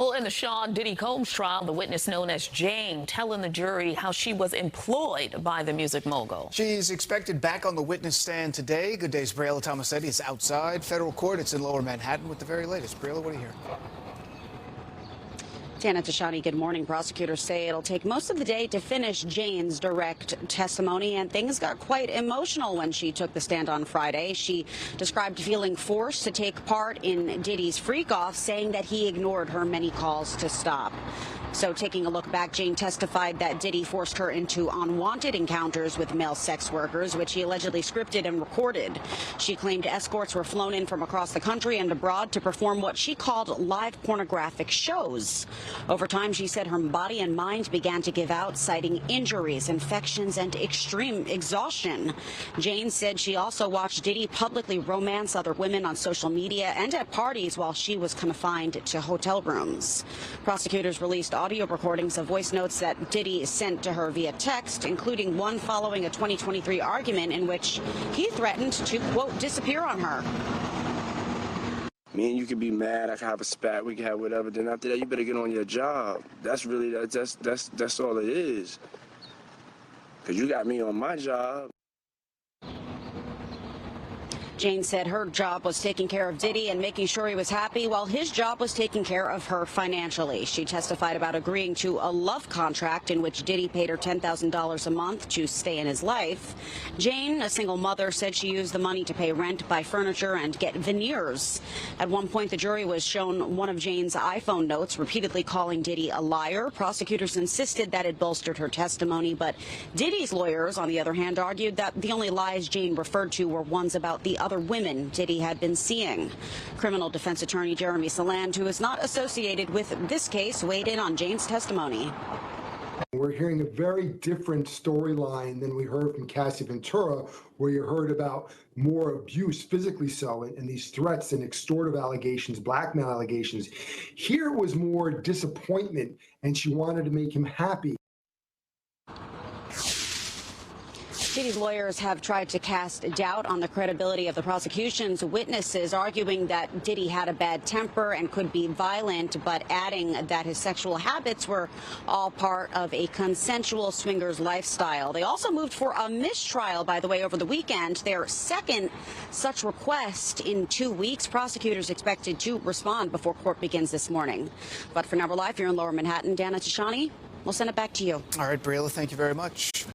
Well, in the Sean Diddy Combs trial, the witness known as Jane telling the jury how she was employed by the music mogul. She's expected back on the witness stand today. Good day's Briella Tomassetti is outside federal court. It's in Lower Manhattan with the very latest. Briella, what do you hear? Tana Tashani, good morning. Prosecutors say it'll take most of the day to finish Jane's direct testimony, and things got quite emotional when she took the stand on Friday. She described feeling forced to take part in Diddy's freak-off, saying that he ignored her many calls to stop. So taking a look back, Jane testified that Diddy forced her into unwanted encounters with male sex workers, which he allegedly scripted and recorded. She claimed escorts were flown in from across the country and abroad to perform what she called live pornographic shows. Over time, she said her body and mind began to give out, citing injuries, infections, and extreme exhaustion. Jane said she also watched Diddy publicly romance other women on social media and at parties while she was confined to hotel rooms. Prosecutors released audio recordings of voice notes that Diddy sent to her via text, including one following a 2023 argument in which he threatened to, quote, disappear on her. Me and you could be mad, I could have a spat, we could have whatever, then after that you better get on your job. That's really, that's all it is. Because you got me on my job. Jane said her job was taking care of Diddy and making sure he was happy, while his job was taking care of her financially. She testified about agreeing to a love contract in which Diddy paid her $10,000 a month to stay in his life. Jane, a single mother, said she used the money to pay rent, buy furniture, and get veneers. At one point, the jury was shown one of Jane's iPhone notes, repeatedly calling Diddy a liar. Prosecutors insisted that it bolstered her testimony, but Diddy's lawyers, on the other hand, argued that the only lies Jane referred to were ones about the other women Diddy had been seeing. Criminal defense attorney Jeremy Saland, who is not associated with this case, weighed in on Jane's testimony. We're hearing a very different storyline than we heard from Cassie Ventura, where you heard about more abuse, physically so, and these threats and extortive allegations, blackmail allegations. Here it was more disappointment, and she wanted to make him happy. Diddy's lawyers have tried to cast doubt on the credibility of the prosecution's witnesses, arguing that Diddy had a bad temper and could be violent, but adding that his sexual habits were all part of a consensual swingers lifestyle. They also moved for a mistrial, by the way, over the weekend, their second such request in 2 weeks. Prosecutors expected to respond before court begins this morning. But for now, we're live here in Lower Manhattan. Dana Tashani, we'll send it back to you. All right, Briella, thank you very much.